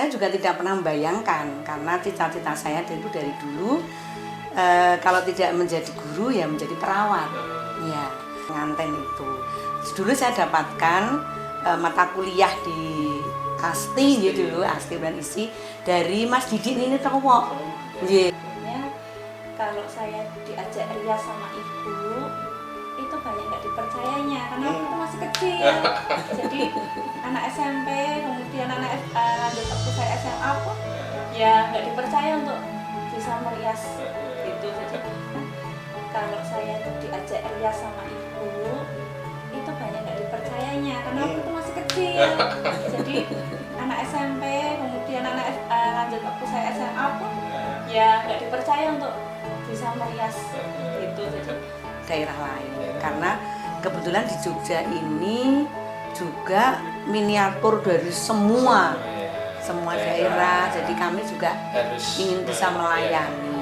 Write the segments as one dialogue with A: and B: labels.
A: saya juga tidak pernah membayangkan, karena cita-cita saya itu dari dulu kalau tidak menjadi guru ya menjadi perawat. Ya, nganten itu. Dulu saya dapatkan mata kuliah di Asti gitu dulu, Asti dan Isi dari Mas Didi ini Towo. Nggih.
B: Kalau saya diajak rias sama ibu itu banyak nggak dipercayanya karena waktu itu masih kecil. Jadi anak SMP kemudian anak lanjut waktu saya SMA pun ya nggak dipercaya untuk bisa merias gitu. Jadi kalau saya diajak rias sama ibu itu banyak nggak dipercayanya karena waktu itu masih kecil. Jadi anak SMP kemudian anak lanjut waktu saya SMA pun ya nggak dipercaya untuk bisa merias gitu. Jadi
A: daerah lain karena kebetulan di Jogja ini juga miniatur dari semua daerah, jadi kami juga ingin bisa melayani.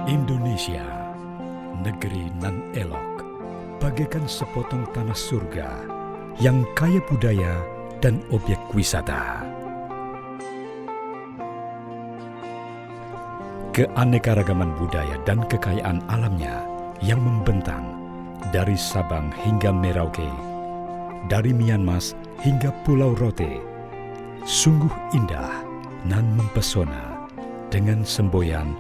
C: Indonesia, negeri nan elok, bagaikan sepotong tanah surga yang kaya budaya dan objek wisata. Keanekaragaman budaya dan kekayaan alamnya yang membentang dari Sabang hingga Merauke, dari Myanmar hingga Pulau Rote, sungguh indah nan mempesona dengan semboyan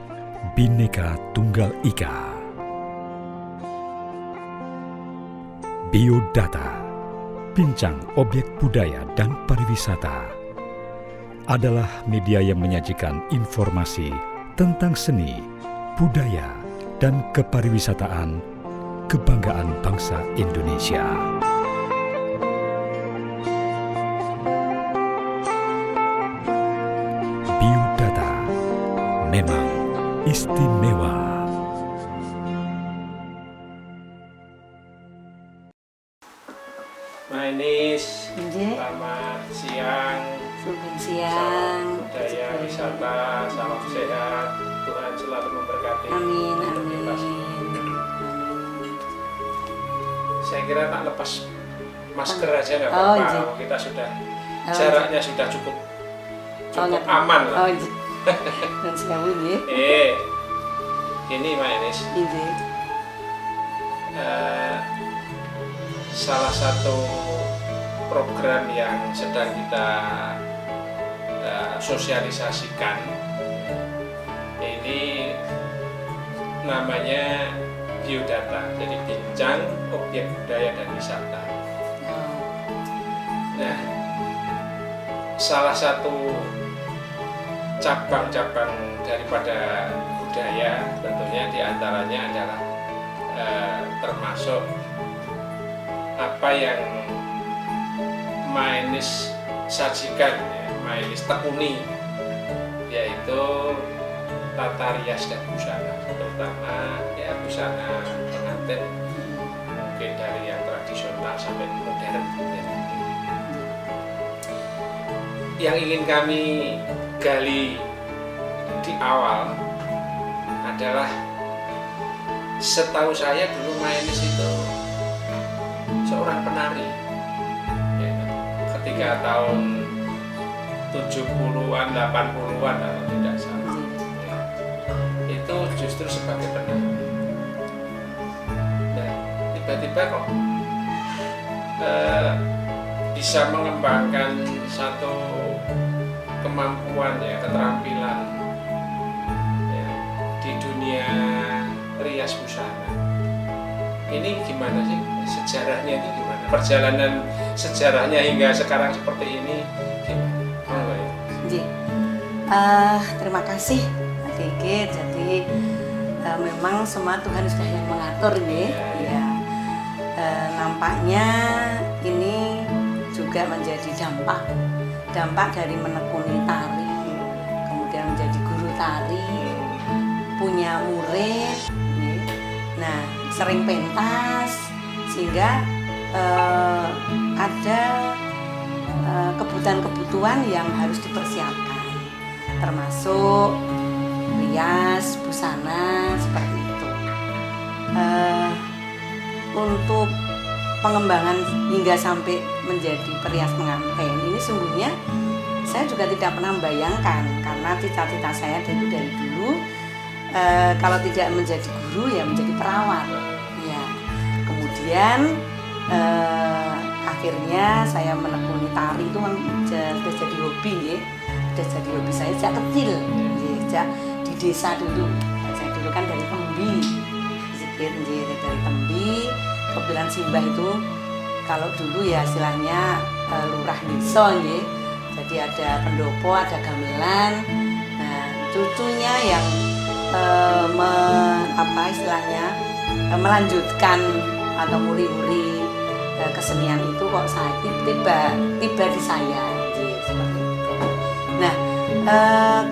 C: Bhinneka Tunggal Ika. Biodata, bincang objek budaya dan pariwisata, adalah media yang menyajikan informasi tentang seni, budaya, dan kepariwisataan kebanggaan bangsa Indonesia. Biodata memang istimewa.
D: Mainis, selamat siang.
A: Selamat siang.
D: Budaya, wisata, salam sehat. Tuhan selalu memberkati.
A: Amin, amin.
D: Saya kira tak lepas masker aja nggak apa-apa. Kita sudah jaraknya sudah cukup aman lah.
A: Dan selalu nggih.
D: Ini Mainis. Salah satu program yang sedang kita sosialisasikan ini namanya biodata, jadi bincang objek budaya dan wisata. Nah, salah satu cabang-cabang daripada budaya tentunya diantaranya adalah termasuk apa yang Mainis sajikan, Mainis tekuni, yaitu tata rias dan busana, terutama ya busana pengantin, mungkin dari yang tradisional sampai modern. Yang ingin kami gali di awal adalah, setahu saya dulu Mainis itu seorang penari ya, ketika tahun 70-an, 80-an kalau tidak salah ya, itu justru sebagai penari. Nah, tiba-tiba kok bisa mengembangkan satu kemampuan ya, keterampilan ya, di dunia rias busana. Ini gimana sih sejarahnya, itu gimana? Perjalanan sejarahnya hingga sekarang seperti ini gimana?
A: Terima kasih Pak Diki. Jadi memang semua Tuhan sudah yang mengatur nih. Ya. Nampaknya ini juga menjadi dampak dari menekuni tari, kemudian menjadi guru tari, punya murid. Nah, sering pentas sehingga ada kebutuhan-kebutuhan yang harus dipersiapkan. termasuk rias, busana seperti itu. Untuk pengembangan hingga sampai menjadi perias pengantin ini sungguhnya saya juga tidak pernah membayangkan, karena cita-cita saya itu dari dulu kalau tidak menjadi guru ya menjadi perawat. Ya, kemudian akhirnya saya menekuni tari itu sudah jadi hobi ya. Sudah jadi hobi saya sejak kecil ya, sejak di desa dulu. Saya dulu kan dari Tembi, zikir ya, dari Tembi. Kebetulan Simbah itu kalau dulu ya istilahnya lurah desa ya. Jadi ada pendopo, ada gamelan. Nah, cucunya yang melanjutkan atau muri-muri kesenian itu kok saya tiba di saya seperti itu. Nah,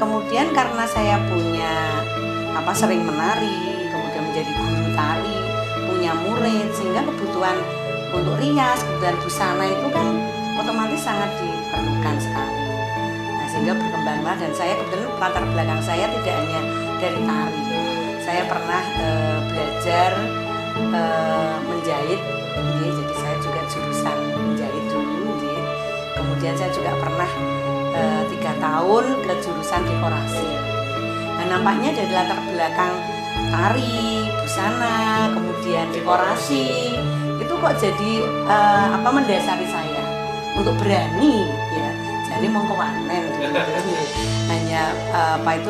A: kemudian karena saya punya sering menari, kemudian menjadi guru tari, punya murid, sehingga kebutuhan untuk rias, kebutuhan busana itu kan otomatis sangat diperlukan sekali. Nah, sehingga berkembanglah, dan saya kebetulan latar belakang saya tidak hanya dari tari. Saya pernah belajar menjahit, jadi saya juga jurusan menjahit dulu. Kemudian saya juga pernah 3 tahun ke jurusan dekorasi. Nah, nampaknya dari latar belakang tari, busana, kemudian dekorasi itu kok jadi mendasari saya untuk berani ya. Jadi mengkowanen hanya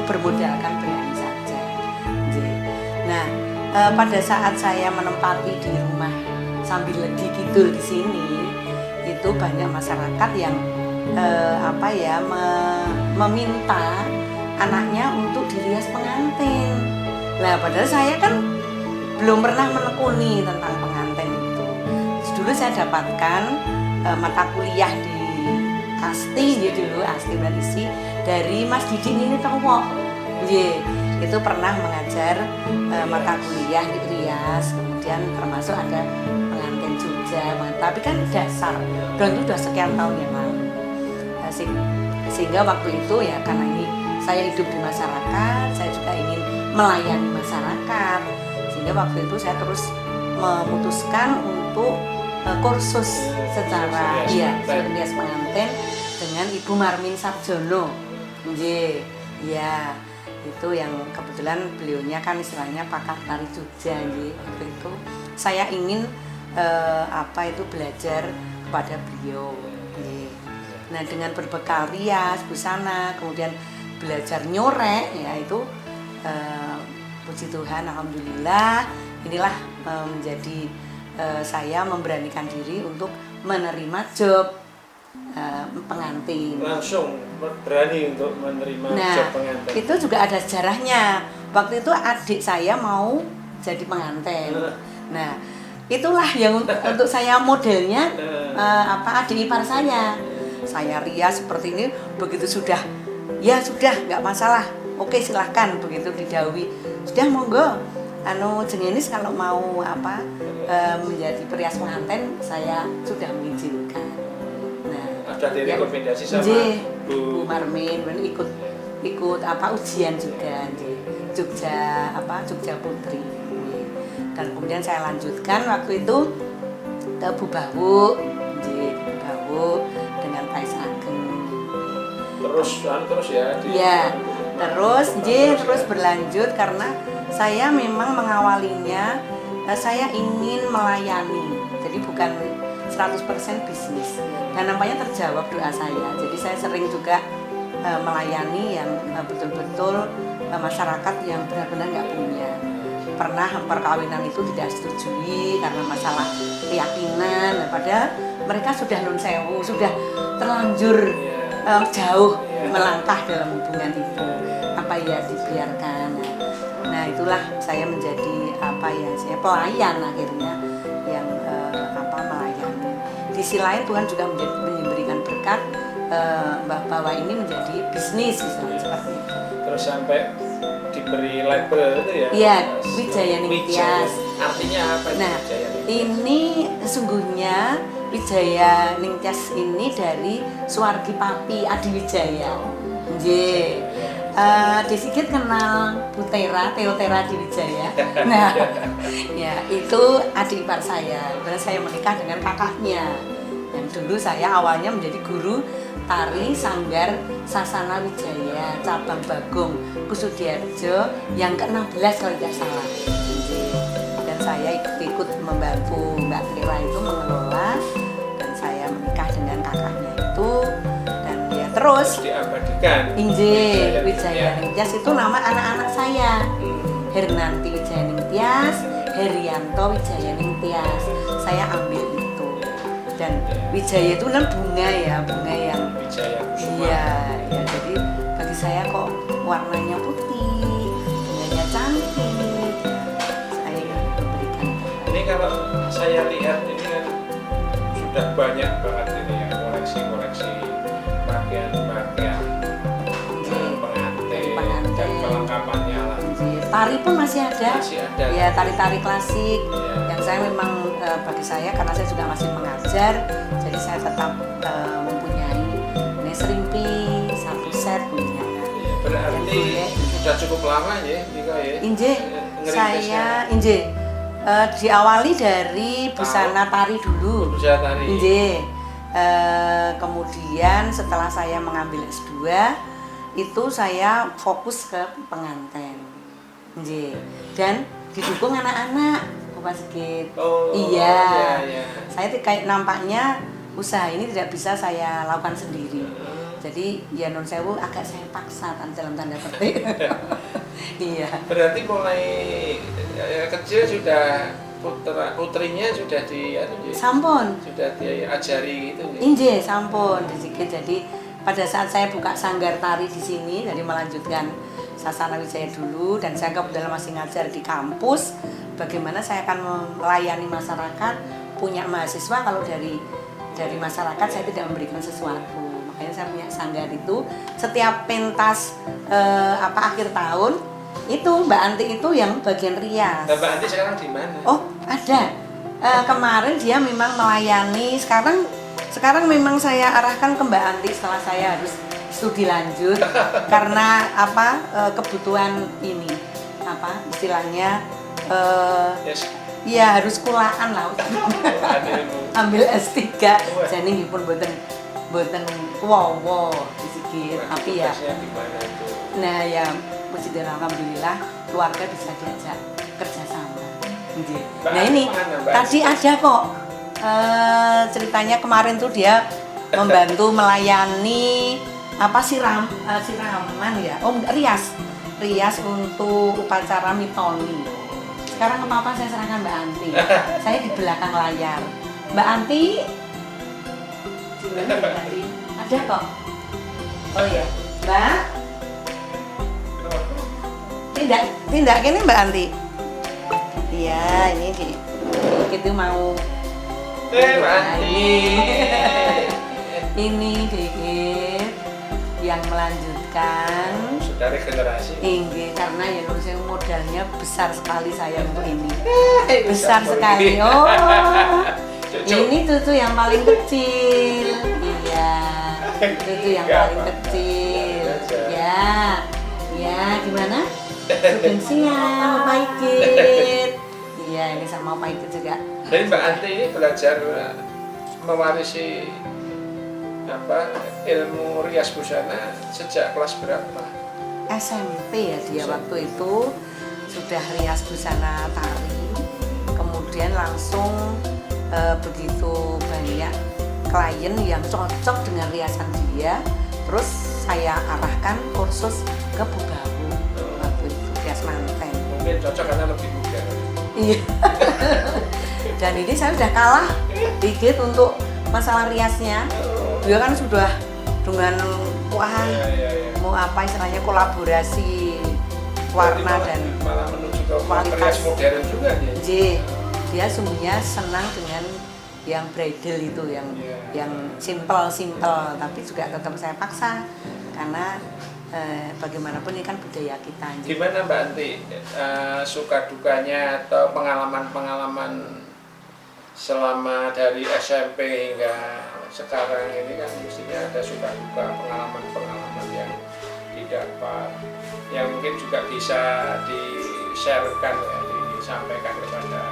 A: bermodalkan berani saja. Nah, pada saat saya menempati di rumah sambil legi kidul di sini, itu banyak masyarakat yang meminta anaknya untuk dirias pengantin. Nah, padahal saya kan belum pernah menekuni tentang pengantin itu. Dulu saya dapatkan mata kuliah di Asti dulu, Asti Berisi dari Mas Didi ini Towok. Itu pernah mengajar mata kuliah di rias, kemudian termasuk ada pengantin Jogja, tapi kan dasar, dan itu sudah sekian tahun yang lalu. Sehingga waktu itu ya, karena ini saya hidup di masyarakat, saya juga ingin melayani masyarakat, sehingga waktu itu saya terus memutuskan untuk kursus secara rias pengantin dengan Ibu Marmin Sarjono. Ya, itu yang kebetulan beliaunya kan istilahnya pakar tari Jogja. Waktu itu saya ingin belajar kepada beliau. Nah, dengan berbekal rias, busana, kemudian belajar nyorek, ya itu puji Tuhan, alhamdulillah, inilah menjadi saya memberanikan diri untuk menerima job pengantin.
D: Langsung berani untuk menerima job pengantin.
A: Itu juga ada sejarahnya. Waktu itu adik saya mau jadi pengantin. Nah, itulah yang untuk saya modelnya adik ipar saya. Saya rias seperti ini, begitu sudah nggak masalah. Oke, silahkan, begitu didhawuhi. Sudah monggo. Jengenis kalau mau menjadi perias pengantin, saya sudah mengizinkan. Nah,
D: ada direkomendasi sama
A: Bu Marmin, ikut ujian juga di Jogja Putri. Dan kemudian saya lanjutkan waktu itu ke Bu Bawu dengan Tais Ageng.
D: Terus ya.
A: Terus berlanjut karena saya memang mengawalinya, saya ingin melayani, jadi bukan 100% bisnis. Dan nampaknya terjawab doa saya. Jadi saya sering juga melayani yang betul-betul masyarakat yang benar-benar nggak punya. Pernah perkawinan itu tidak setujui karena masalah keyakinan. Padahal mereka sudah nun sewu, sudah terlanjur jauh melangkah dalam hubungan itu. Dibiarkan. Nah, itulah saya menjadi saya pelayan akhirnya yang melayani. Di sisi lain Tuhan juga memberikan berkat bahwa ini menjadi bisnis misalnya seperti itu.
D: Terus sampai diberi label itu ya?
A: Iya, Wijaya Ningtyas.
D: Artinya apa?
A: Nah, ini sesungguhnya Wijaya Ningtyas ini dari Suwargi Pati Adi Wijaya. Di Sigit kenal Butera, Teotera di Wijaya. Nah, ya itu adik ipar saya. Kemudian saya menikah dengan kakaknya. Dan dulu saya awalnya menjadi guru tari Sanggar Sasana Wijaya cabang Bagong Kusudiarjo yang ke-16 kalau tidak salah. Dan saya ikut membantu Mbak Tera itu mengelola, dan saya menikah dengan kakaknya itu, dan ya terus
D: diabadikan.
A: Wijaya Ningtyas itu nama anak-anak saya. Hernanti Wijaya Ningtyas, Herianto Wijaya Ningtyas. Saya ambil itu. Dan Wijaya itu kan bunga ya, bunga yang
D: Wijaya Kusuma.
A: iya, ya jadi bagi saya kok warnanya putih, bunganya cantik. Saya memberikan
D: Ini kalau saya lihat ini kan sudah banyak banget ini ya, koleksi-koleksi pakaian-pakaian pengantin dan kelengkapannya lah.
A: tari pun masih ada.
D: Masih ada.
A: Ya, tari-tari klasik.
D: Iya.
A: Yang saya memang bagi saya, karena saya juga masih mengajar, jadi saya tetap mempunyai ini serimpi satu set punya.
D: Berarti sudah cukup lama ya, Nika ya.
A: Inje, saya Inje diawali dari busana tari dulu.
D: Busana tari.
A: Inje, kemudian setelah saya mengambil S2, itu saya fokus ke pengantin. Inje, dan didukung anak-anak, Bapak Sigit.
D: Oh,
A: iya.
D: iya.
A: Saya kayak nampaknya usaha ini tidak bisa saya lakukan sendiri. Jadi ya non sewu agak saya paksa dalam tanda petik. Iya.
D: Berarti mulai kecil sudah putrinya sudah
A: Sampun.
D: sudah diajari gitu.
A: Inje sampun sedikit. Jadi pada saat saya buka sanggar tari di sini, jadi melanjutkan Sasana Wijaya dulu, dan saya kebetulan masih ngajar di kampus. Bagaimana saya akan melayani masyarakat, punya mahasiswa, kalau dari masyarakat saya tidak memberikan sesuatu. Makanya saya punya sanggar itu setiap pentas akhir tahun itu Mbak Anti itu yang bagian rias.
D: Nah, Mbak Anti sekarang di mana?
A: Oh, ada. Kemarin dia memang melayani. Sekarang memang saya arahkan ke Mbak Anti setelah saya harus studi lanjut karena kebutuhan ini istilahnya
D: Yes.
A: ya harus kulaan lah. Ambil S3. Jadi nggipun boten wow sedikit, tapi ya. Nah ya puji dan alhamdulillah keluarga bisa diajak kerjasama. Nah ini tadi ada kok ceritanya kemarin tuh dia membantu melayani siraman ya, rias untuk upacara mitoni. Sekarang apa saya serahkan Mbak Anti. Saya di belakang layar. Mbak Anti, gimana Mbak Anti? Ada kok. Oh ya, Mbak. Tindak ini Mbak Anti. Iya, ini kita mau.
D: Mbak Anti.
A: Ini dikit yang melanjutkan.
D: Sudah regenerasi.
A: Tinggi karena ya saya modalnya besar sekali saya untuk ini. Besar sekali. Oh. Ini tutu yang paling kecil. Iya. Tutu yang paling kecil. Ya. Ya, gimana? Siang, Pak Ikit. Iya, ini sama Pak Ikit juga.
D: Jadi Mbak Anti ini belajar mewarisi ilmu rias busana sejak kelas berapa?
A: SMP ya dia waktu itu sudah rias busana tari, kemudian langsung begitu banyak klien yang cocok dengan riasan dia, terus saya arahkan kursus ke Bubawu waktu itu rias manten.
D: Mungkin cocok karena lebih muda.
A: Iya. Dan ini saya sudah kalah dikit untuk masalah riasnya. Dia kan sudah dengan mau apa istilahnya kolaborasi warna dan
D: malah menuju ke
A: kualitas
D: rias modern juga dia.
A: Dia sungguhnya senang dengan yang bridal itu, yang simple, tapi juga tetap saya paksa karena bagaimanapun ini kan budaya kita.
D: Gimana Mbak Anti suka dukanya atau pengalaman selama dari SMP hingga sekarang ini kan mestinya ada suka duka pengalaman yang didapat yang mungkin juga bisa di-sharekan ya, disampaikan kepada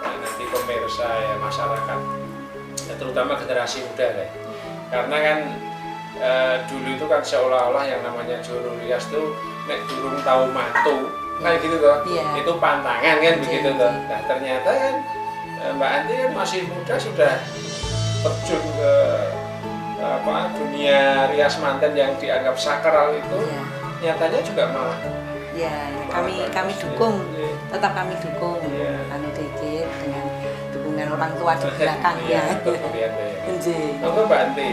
D: nanti pemirsa ya, masyarakat ya, terutama generasi muda ya. Karena kan dulu itu kan seolah-olah yang namanya juru rias tuh nek durung tahu mantu kayak gitu toh, itu pantangan kan begitu toh. Nah ternyata kan Mbak Anti kan masih muda sudah terjun ke dunia rias manten yang dianggap sakral itu, nyatanya juga malah.
A: Kami dukung, tetap kami dukung anu dikit dengan dukungan orang tua di belakangnya.
D: Monggo Mbak Anti.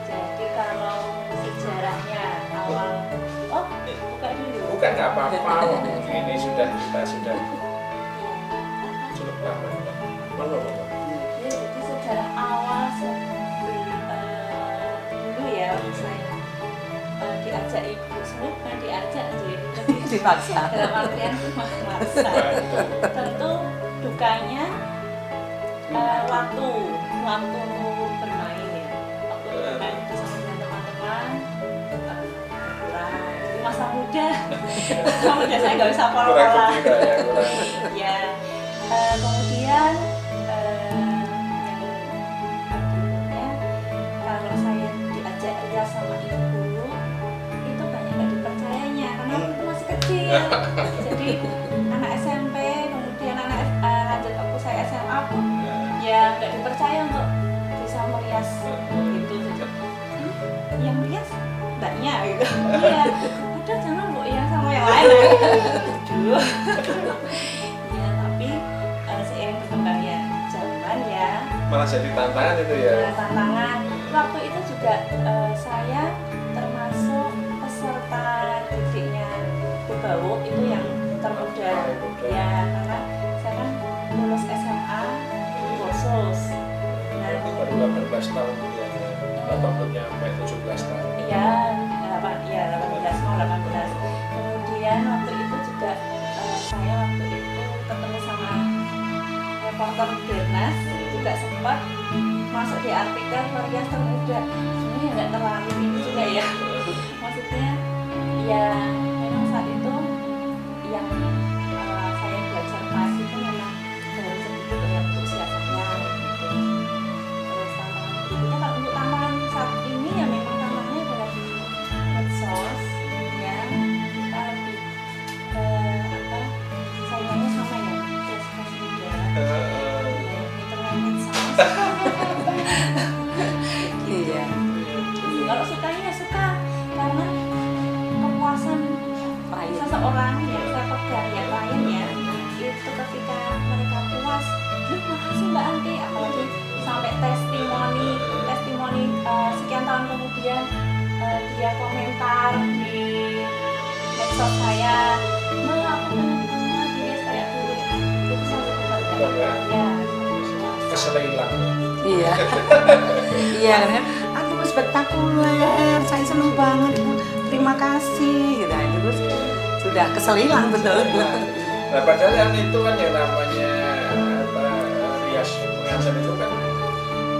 B: Jadi kalau sejarahnya awal, buka dulu.
D: Bukan nggak apa-apa, ini kita sudah cukup lama. Monggo.
B: Jadi sejarah awal dulu ya saya diajak ibu, sebenarnya bukan diajak sih,
A: Dipaksa.
B: dalam artian memaksa. Tentu dukanya waktu bermain ya, waktu bermain bersama dengan teman-teman kurang. Di masa muda saya nggak bisa pola-pola. Ya, kemudian yang berikutnya, kalau saya diajak rias sama ibu itu banyak nggak dipercayanya karena waktu itu masih kecil. Jadi anak SMP, kemudian lanjut waktu saya SMA pun ya nggak dipercaya untuk bisa merias gitu. Yang rias mbaknya gitu. Iya, udah jangan bu ya sama yang lain. Aduh. Ya tapi seiring berkembangnya zaman ya.
D: Malah jadi tantangan itu ya.
B: Tantangan. Waktu itu juga saya termasuk peserta didiknya Bu Bawo itu yang termuda. Ya karena saya kan lulus SMA kursus. Nah,
D: baru 18 tahun ya. Belum nyampe 17 tahun.
B: Iya, 18 mau 18. Kemudian waktu itu juga saya waktu itu ketemu sama reporter Bernas juga sempat masuk di artikel rias termuda. Sebenarnya nggak terlalu ini juga ya. Maksudnya ya memang saat itu yang saya belajar kelas itu memang baru sedikit ya untuk usia saya gitu. Terus tantangan berikutnya kalau untuk tantangan saat ini ya memang tantangannya adalah di medsos ya, kita lebih saingannya sama ya kelas muda internet medsos.
A: Iya.
B: Kalau sukanya ya suka karena kepuasan seseorang yang saya pegang yang lain ya itu ketika mereka puas, makasih Mbak Anti, apalagi sampai testimoni sekian tahun kemudian dia komentar di medsos saya, aku benar-benar dia kayak dulu itu sangat ya
D: Keselilang.
A: Iya. Iya kan? Aduh spektakuler, saya seneng banget Bu. Terima kasih gitu. Terus sudah keselilang betul.
D: Nah padahal yang itu kan yang namanya rias pengantin itu kan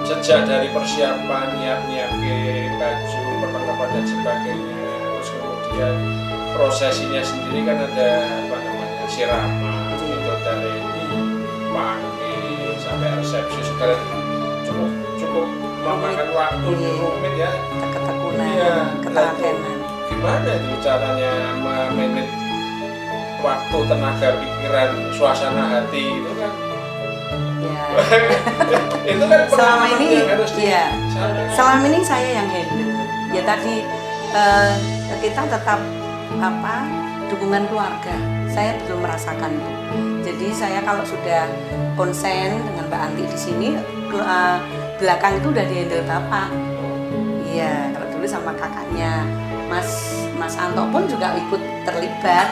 D: sejak dari persiapan nyiapin baju, perlengkapan dan sebagainya, terus kemudian prosesinya sendiri kan ada siraman, bidodareni, panggil sampai resepsi segala cukup memakan waktu rumit ya.
A: Ketekunan, ketelatenan.
D: Gimana itu caranya memanage waktu, tenaga, pikiran, suasana hati itu kan?
A: Ya.
D: Itu kan
A: Selama ini,
D: harus
A: ya. Selama ini saya yang handle. Ya tadi kita tetap dukungan keluarga. Saya belum merasakan itu. Jadi saya kalau sudah konsen dengan Mbak Anti di sini, belakang itu udah dihandle Bapak. Iya, kalau dulu sama kakaknya Mas Anto pun juga ikut terlibat.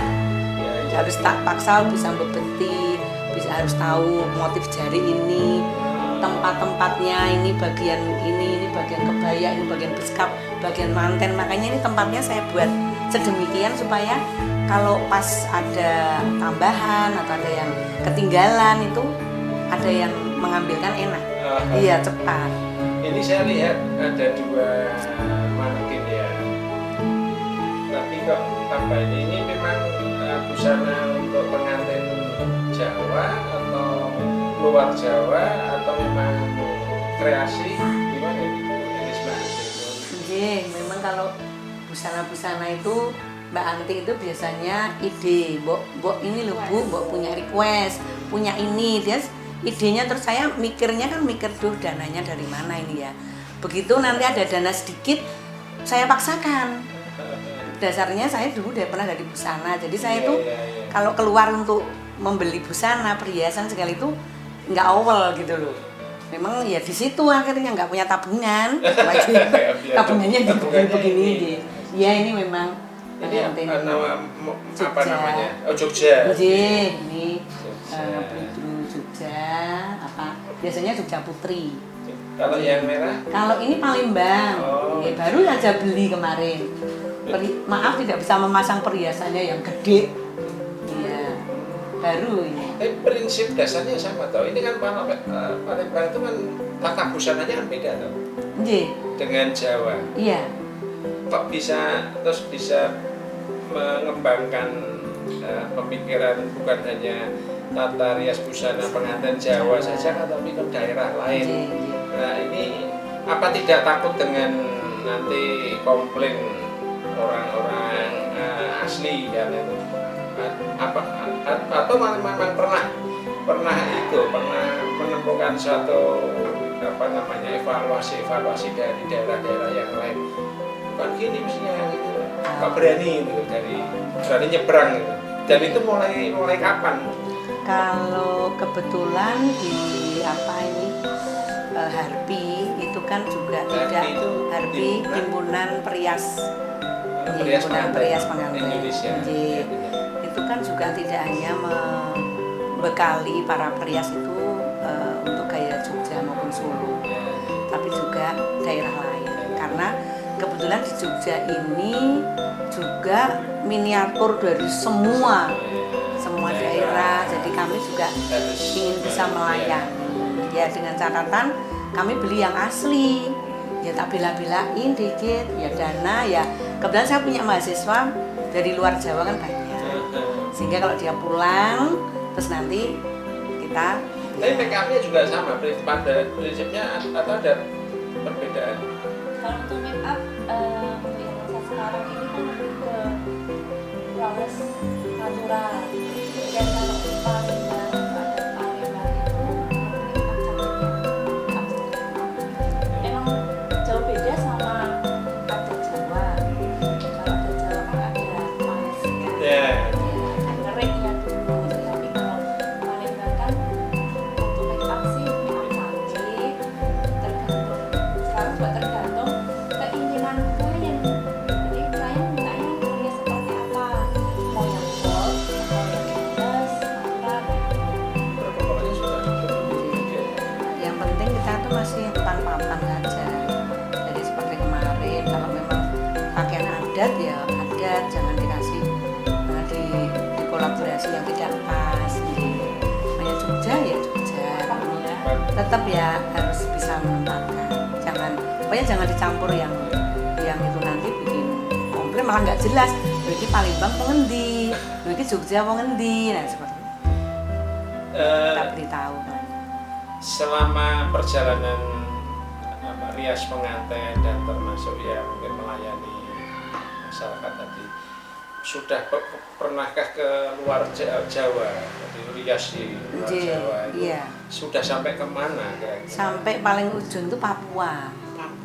A: Harus tak paksa bisa bebeti, bisa harus tahu motif jari ini, tempat-tempatnya, ini bagian kebaya, ini bagian beskap, bagian manten. Makanya ini tempatnya saya buat sedemikian supaya kalau pas ada tambahan atau ada yang ketinggalan itu ada yang mengambilkan enak. Iya, cepat.
D: Ini saya lihat ada 2 manekin ya. kok tambah ini memang busana untuk pengantin Jawa atau luar Jawa atau memang kreasi gimana itu?
A: Memang kalau busana-busana itu Mbak Anti itu biasanya ide, Mbok ini loh Bu, Mbok punya request, punya ini, dia idenya terus saya mikirnya kan mikir duh dananya dari mana ini ya. Begitu nanti ada dana sedikit, saya paksakan. Dasarnya saya dulu udah pernah dari busana, jadi saya itu kalau keluar untuk membeli busana, perhiasan segala itu nggak awal gitu loh. Memang ya di situ akhirnya nggak punya tabungan, tabungannya begini. Ya ini memang.
D: Ini nama apa namanya? Oh Jogja.
A: Ini Putri Jogja apa? Biasanya Jogja Putri.
D: Kalau yang merah?
A: Kalau ini Palembang. Baru aja beli kemarin. Maaf tidak bisa memasang perhiasannya yang gede. Iya. Baru ini.
D: Tapi prinsip dasarnya sama tau. Ini kan Palembang itu kan tata busananya kan beda tau. Dengan Jawa.
A: Iya.
D: Kok bisa mengembangkan pemikiran bukan hanya tata rias busana pengantin Jawa saja, tapi ke daerah lain. Nah ini apa tidak takut dengan nanti komplain orang-orang asli kan itu? Atau memang pernah menemukan suatu evaluasi dari daerah-daerah yang lain? Bukan gini mestinya gitu. Kok berani gitu berani nyebrang gitu. Dan itu mulai kapan?
A: Kalau kebetulan di Harpi itu kan juga Harpi himpunan perias pengantin
D: Indonesia.
A: Itu kan juga tidak hanya membekali para perias itu untuk gaya Jogja maupun Solo, tapi juga daerah lain. Karena kebetulan di Jogja ini juga miniatur dari semua daerah, jadi kami juga ingin bisa melayani. Ya dengan catatan kami beli yang asli, ya tak bela-belain dikit, ya dana ya. Kebetulan saya punya mahasiswa dari luar Jawa kan banyak, sehingga kalau dia pulang terus nanti kita.
D: Tapi make-up-nya juga sama, pada prinsipnya atau ada perbedaan?
B: Kalau untuk make up yang sekarang ini kan lebih ke flawless natural. Dan kalau Palembang itu memang jauh beda sama adat Jawa. Kalau adat Jawa kan ada palasnya, ngeriknya dulu. Tapi kalau Palembang kan untuk make up sih make up cantik, tergantung. Sekarang juga tergantung keinginan klien. Jadi klien mintanya karya seperti apa, mau yang bold, mau yang jelas, mata.
D: Perkembangannya sudah
A: Yang penting kita tuh masih empan-empan saja. Jadi seperti kemarin kalau memang pakaian adat ya adat, jangan dikasih di kolaborasi yang tidak pas. Kayak Jogja ya Jogja. Tetap ya harus bisa menempatkan. Pokoknya jangan dicampur yang itu nanti bikin komplain malah nggak jelas. Ini Palembang pengendi, ini Jogja pengendi, nah seperti itu. Kita beritahu.
D: Selama perjalanan rias pengantin dan termasuk ya mungkin melayani masyarakat tadi, sudah pernahkah ke luar Jawa, rias di luar Jawa itu?
A: Iya.
D: Sudah sampai kemana kira-kira?
A: Sampai paling ujung itu Papua.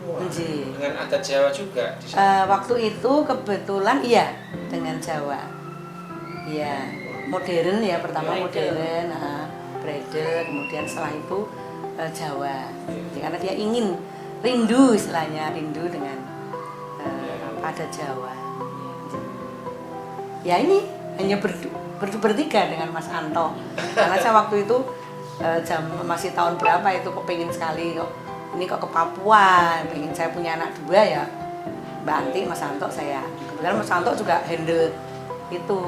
D: Dengan adat Jawa juga di sana?
A: Waktu itu kebetulan iya dengan Jawa. Iya, modern ya, pertama modern, bridal, kemudian setelah itu Jawa. Jadi, karena dia ingin rindu istilahnya, rindu dengan adat Jawa. Ya ini hanya bertiga dengan Mas Anto. Karena saya waktu itu masih tahun berapa itu kepingin sekali kok. Ini kok ke Papua, pengen saya punya anak dua ya, Mbak Anti, Mas Anto saya. Kebetulan Mas Anto juga handle itu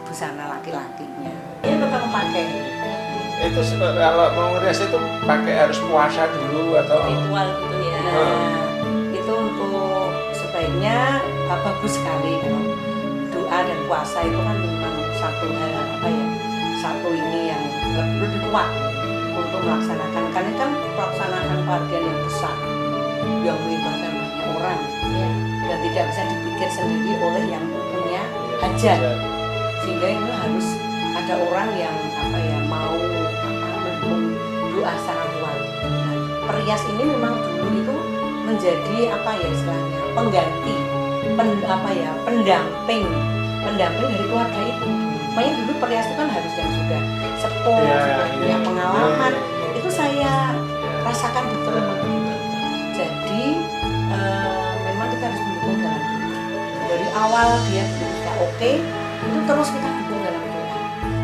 A: busana laki-lakinya. Ini tetap pakai.
D: Itu kalau mau ngerias itu pakai harus puasa dulu atau
B: Ritual gitu ya.
A: Itu untuk sebaiknya bagus sekali kalau doa dan puasa itu kan memang satu satu ini yang lebih kuat untuk melaksanakan, karena kan pelaksanaan kebahagiaan yang besar yang melibatkan banyak orang ya, dan tidak bisa dipikir sendiri oleh yang punya hajat, sehingga ini harus ada orang yang mau mendukung doa secara kuat. Nah, perias ini memang dulu itu menjadi istilahnya pengganti, pendamping dari keluarga itu. Makanya dulu perias itu kan harus yang sudah sepuh, punya pengalaman. Itu saya rasakan betul. Jadi memang kita harus mendukung dalam doa. Dari awal dia sudah oke, itu terus kita dukung dalam doa.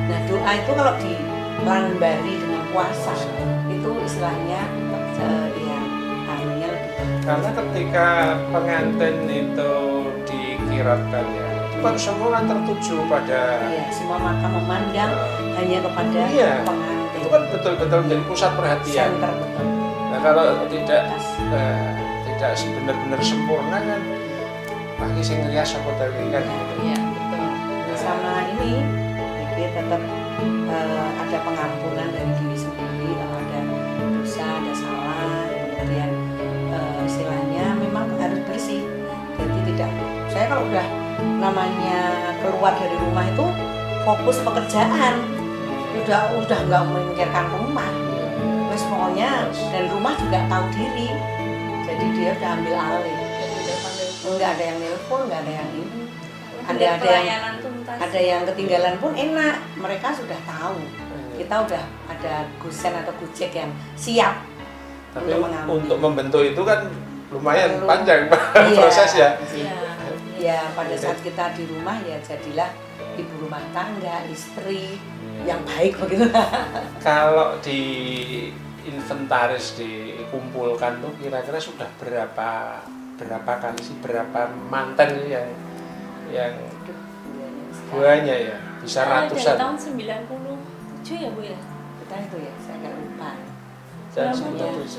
A: Nah, doa itu kalau dilambari dengan puasa, itu istilahnya harunya lebih baik.
D: Karena ketika pengantin itu dikiratkan ya, itu kan semua kan tertuju pada
A: semua mata memandang hanya kepada pengantin.
D: Itu kan betul-betul menjadi pusat perhatian.
A: Center, betul.
D: Nah, kalau tidak benar-benar sempurna kan pagi sing rias apa tadi kan gitu.
A: Iya, betul. Sama ini tetap ada pengampunan dari diri sendiri kalau ada dosa, ada salah, kemudian istilahnya memang harus bersih. Jadi saya kalau udah namanya keluar dari rumah itu fokus pekerjaan, udah nggak memikirkan rumah. Terus pokoknya dan rumah juga tahu diri, jadi dia udah ambil alih. Nggak ada yang nelpon, nggak ada yang ini. Ada yang ketinggalan pun enak, mereka sudah tahu. Kita udah ada Gosen atau Gojek yang siap.
D: Tapi untuk membentuk itu kan lumayan panjang proses ya.
A: Ya, pada saat kita di rumah ya jadilah ibu rumah tangga, istri yang baik begitu.
D: Kalau di inventaris dikumpulkan tuh kira-kira sudah berapa kali sih, berapa mantan yang banyak ya, bisa ratusan.
B: Dari tahun 97 ya Bu ya?
A: Kita itu ya, saya agak lupa.
D: Dan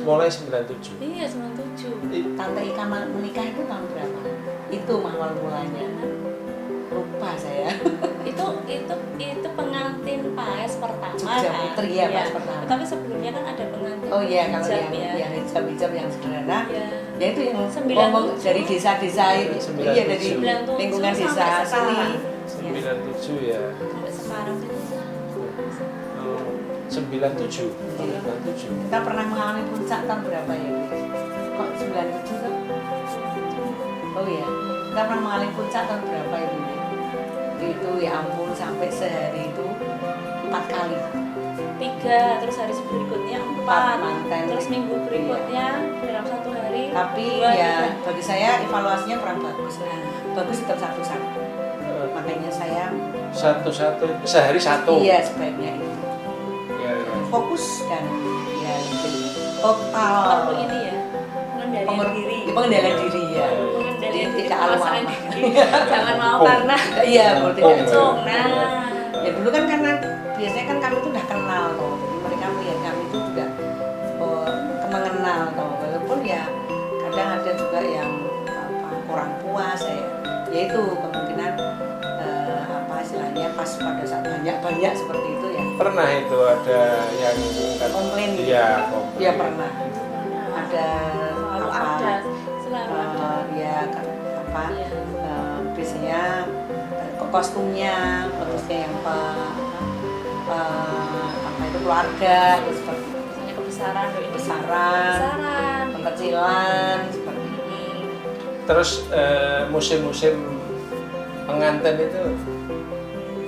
D: mulai 97.
B: Iya, 97.
A: Tante Ika menikah itu tahun berapa? Itu awal mulanya. Lupa saya. itu pengantin PAES pertama
D: Jogja
B: kan?
D: Putri
A: ya, PAES pertama.
B: Tapi sebelumnya kan ada pengantin.
A: Oh iya, kalau
B: hijab,
A: yang hijab yang sederhana.
B: Ya.
A: Ya itu yang
B: 97.
A: ngomong dari desa-desa itu.
D: 97.
A: Iya, dari lingkungan desa sini.
D: 97 ya.
B: Sampai sekarang sih.
D: 97.
A: Kita pernah mengalami puncak tahun berapa ya? Kok 97 kan? Oh iya, kita pernah mengalami puncak tahun berapa itu? Itu ya ampun, sampai sehari itu 4 kali.
B: 3, terus hari berikutnya 4
A: mantan.
B: Terus minggu berikutnya dalam 1 hari.
A: Tapi
B: 2,
A: ya
B: 3.
A: bagi saya evaluasinya kurang bagus. Bagus tetap satu-satu. Makanya saya
D: satu-satu sehari satu.
A: Iya, sebaiknya itu.
D: Ya.
A: Fokus dan ya total.
B: Perlu ini ya, pengendalian diri.
A: Pengendalian diri ya.
B: Pengendalian diri,
A: Tidak
B: penguasaan
A: alama.
B: diri. Jangan mau karena
A: Iya, tidak.
B: nah.
A: Ya dulu kan karena biasanya kan kami itu udah kenal toh. Jadi mereka melihat kami itu juga mengenal toh. Walaupun ya kadang ada juga yang kurang puas ya itu kemungkinan istilahnya pas pada saat banyak seperti itu ya.
D: Pernah itu ada yang
A: komplain gitu.
D: Iya,
A: Iya pernah. Ada
B: Selalu ada.
A: Biasanya kostumnya yang keluarga gitu, seperti itu.
B: Misalnya kebesaran,
A: Besaran, kekecilan seperti ini.
D: Terus musim-musim pengantin itu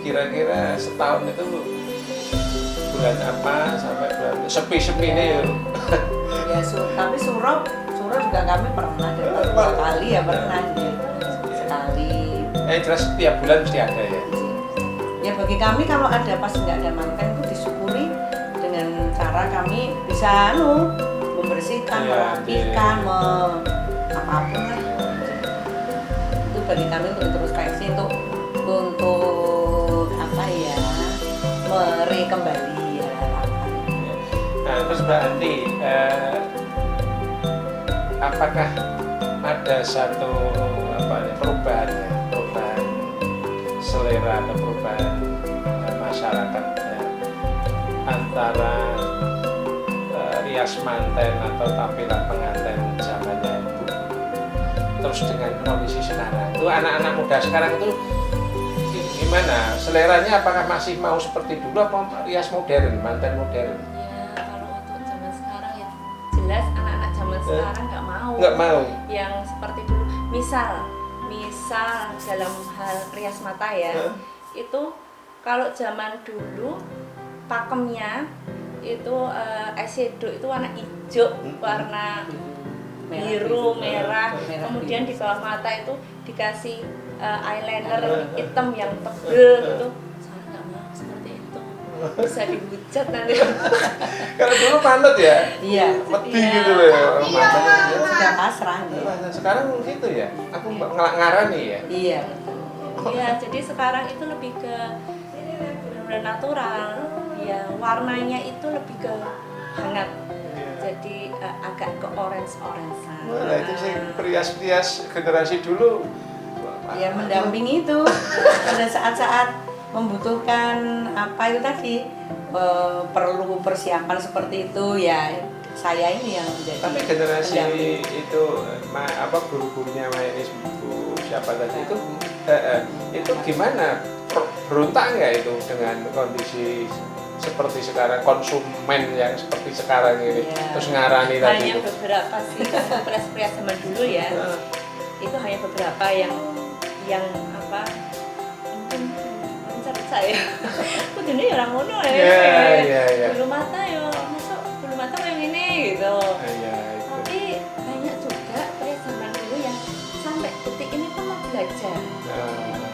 D: kira-kira setahun itu bulan apa sampai bulan sepi-sepi ini ya.
A: Ya tapi surau juga kami pernah sekali ya pernah gitu. Sekali.
D: Jelas setiap bulan mesti ada ya.
A: Ya bagi kami kalau ada pas nggak ada manten itu disyukuri dengan cara kami bisa membersihkan, merapikan, apapun lah. Itu bagi kami untuk introspeksi untuk kembali ya.
D: Nah terus Mbak Anti, apakah ada satu perubahan selera atau perubahan masyarakat antara rias manten atau tampilan pengantin zamannya itu terus dengan kondisi sekarang itu anak-anak muda sekarang itu gimana seleranya, apakah masih mau seperti dulu apa rias modern, manten modern?
B: Ya kalau untuk zaman sekarang ya jelas anak-anak zaman sekarang nggak mau yang seperti dulu. Misal dalam hal rias mata ya, itu kalau zaman dulu pakemnya itu eyeshadow itu warna hijau, warna biru, merah, kemudian di bawah mata itu dikasih eyeliner hitam yang tebel gitu. Saya nggak mau seperti itu, bisa dihujat nanti.
D: Kalau dulu panut ya,
A: Iya.
D: peti gitu loh ya, matanya.
A: Sudah pasrah.
D: Sekarang gitu ya, aku ngarani ya.
A: Iya.
B: Iya, jadi sekarang itu lebih ke benar-benar natural. Ya, warnanya itu lebih ke hangat. Jadi agak ke orange-orangean.
D: Nah itu sih perias generasi dulu.
A: Ya mendampingi itu pada saat-saat membutuhkan apa itu tadi perlu persiapan seperti itu ya saya ini yang menjadi
D: Tapi generasi
A: pendamping.
D: itu guru-gurunya Maenis Bu siapa tadi itu gimana berontak nggak itu dengan kondisi seperti sekarang, konsumen yang seperti sekarang ini terus ngarani tadi
B: Hanya
D: itu?
B: beberapa sih, pres-pres zaman dulu ya. Itu hanya beberapa yang apa mungkin menurut saya aku dunia orang ngono
D: Iya.
B: bulu mata yo masuk bulu mata yang ini gitu.
D: Iya, itu.
B: Tapi banyak juga pres zaman dulu yang sampai detik ini pun mau belajar.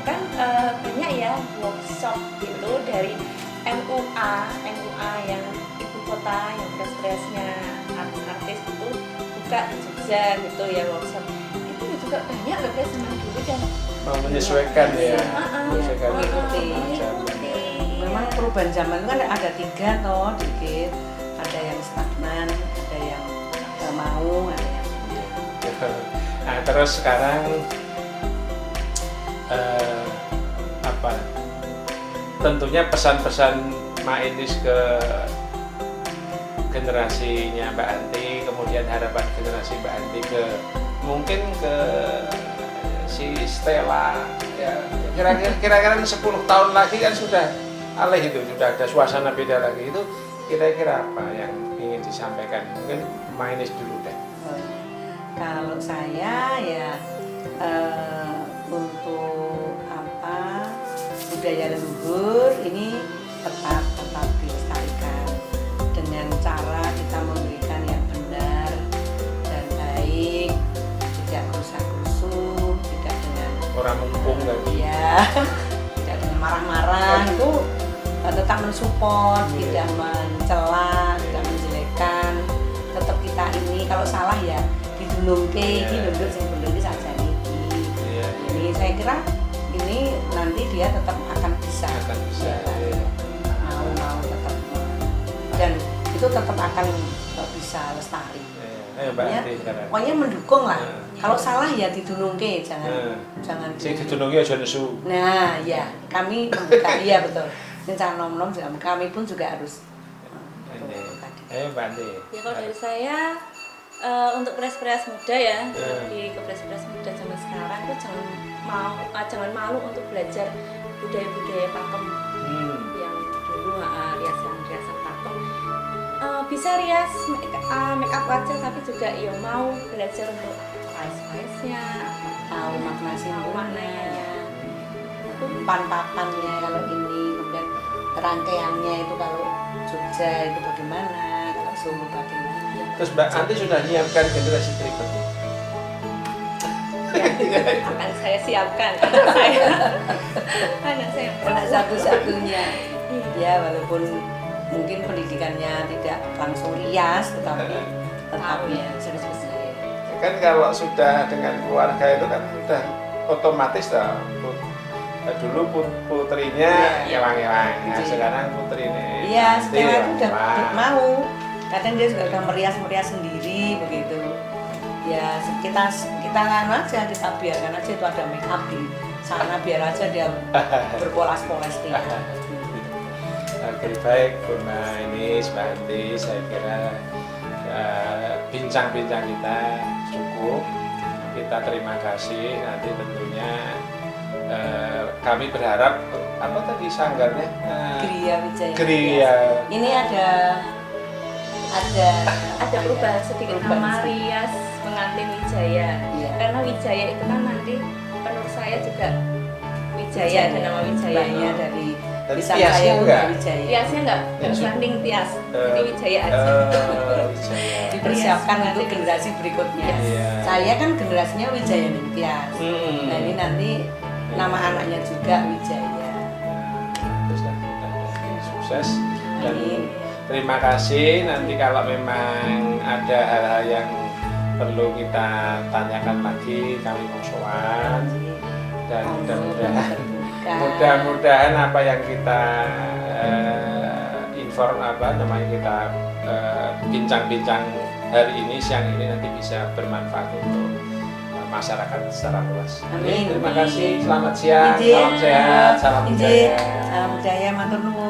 B: Kan banyak ya workshop gitu dari MUA yang ibu kota yang pres-presnya artis-artis itu buka di Jogja gitu ya workshop. Itu juga banyak loh pres zaman dulu dan
D: menyesuaikan ya.
A: Menyesuaikan. Mengikuti.
B: Mengikuti.
A: Memang perubahan zaman itu kan ada 3 toh dikit, ada yang stagnan, ada yang nggak mau, ada yang
D: Nah terus sekarang tentunya pesan-pesan Maenis ke generasinya Mbak Anti, kemudian harapan generasi Mbak Anti ke mungkin ke si Stella ya kira-kira 10 tahun lagi kan sudah alih itu, sudah ada suasana beda lagi. Itu kira-kira apa yang ingin disampaikan? Mungkin Maenis dulu deh.
A: Kalau saya ya untuk budaya leluhur ini tetap dilestarikan dengan cara kita memberikan yang benar dan baik, tidak rusak-rusuh, tidak dengan
D: Orang mumpung lagi.
A: ya tidak dengan marah-marah, itu tetap mensupport, tidak mencela, tidak menjelekkan, tetap kita ini kalau salah ya didunungke, ini lho sing bener iki sajane iki. Ini saya kira ini nanti dia tetap akan bisa mau tetap dan itu tetap akan bisa lestari. Pokoknya mendukung lah. Kalau salah ya didunungke, jangan
D: Sing didunungi aja nesu.
A: Nah, ya, kami membuka iya betul. Rencana nom-nom juga kami pun juga harus
D: Ayo Mbak Anti.
B: Ya kalau dari saya untuk pres-pres muda ya, di pres-pres muda zaman sekarang itu jangan malu untuk belajar budaya-budaya pakem yang dulu riasan pakem. Bisa rias make up aja tapi juga ya mau belajar untuk spice-nya,
A: tahu makna simbolnya, papannya kalau ini, kemudian rangkaiannya itu kalau Jogja itu bagaimana, kalau Solo bagaimana.
D: Terus Mbak Anti sudah menyiapkan generasi berikutnya?
B: Akan saya siapkan anak saya
A: satu-satunya ya, walaupun mungkin pendidikannya tidak langsung rias tetapi tetap ya sudah selesai.
D: Kan kalau sudah dengan keluarga itu kan sudah otomatis dulu putrinya ewang-ewang, nah sekarang putri ini
A: iya setelah itu udah mau, kadang dia juga udah merias sendiri begitu Ya kita kan aja, kita biarkan aja itu ada make up di sana, biar aja dia berpolas-polas dia.
D: Oke, baik Bunda ini Sebanti, saya kira bincang-bincang kita cukup. Kita terima kasih. Nanti tentunya kami berharap apa tadi sanggarnya?
A: Gria Wijaya.
D: Gria.
A: Ini ada
B: perubahan sedikit
A: perubahan
B: nama
A: sedikit.
B: rias pengantin Wijaya.
A: Iya.
B: Karena Wijaya itu kan nanti menurut saya juga Wijaya, ada nama Wijaya.
A: Banyak dari
D: Tapi
A: bisa
D: piasnya
A: saya
D: enggak?
A: Wijaya.
B: Piasnya enggak
D: Ya,
B: berbanding pias, jadi Wijaya aja.
D: Wijaya.
A: Dipersiapkan
B: Rias
A: untuk
B: pengantin.
A: generasi berikutnya.
D: Iya.
A: Saya kan generasinya Wijaya dan Tias.
D: Hmm.
A: Nah ini nanti nama anaknya juga Wijaya.
D: Terus lah, mudah-mudahan sukses dan
A: Amin.
D: terima kasih. Nanti kalau memang ada hal-hal yang perlu kita tanyakan lagi, kami mau sowan dan mudah-mudahan apa yang kita kita bincang-bincang hari ini, siang ini nanti bisa bermanfaat untuk masyarakat secara luas.
A: Amin.
D: Terima kasih. Selamat siang.
A: Izin.
D: Salam sehat. Salam
A: Izin.
D: budaya.
A: Salam budaya, matur nuwun.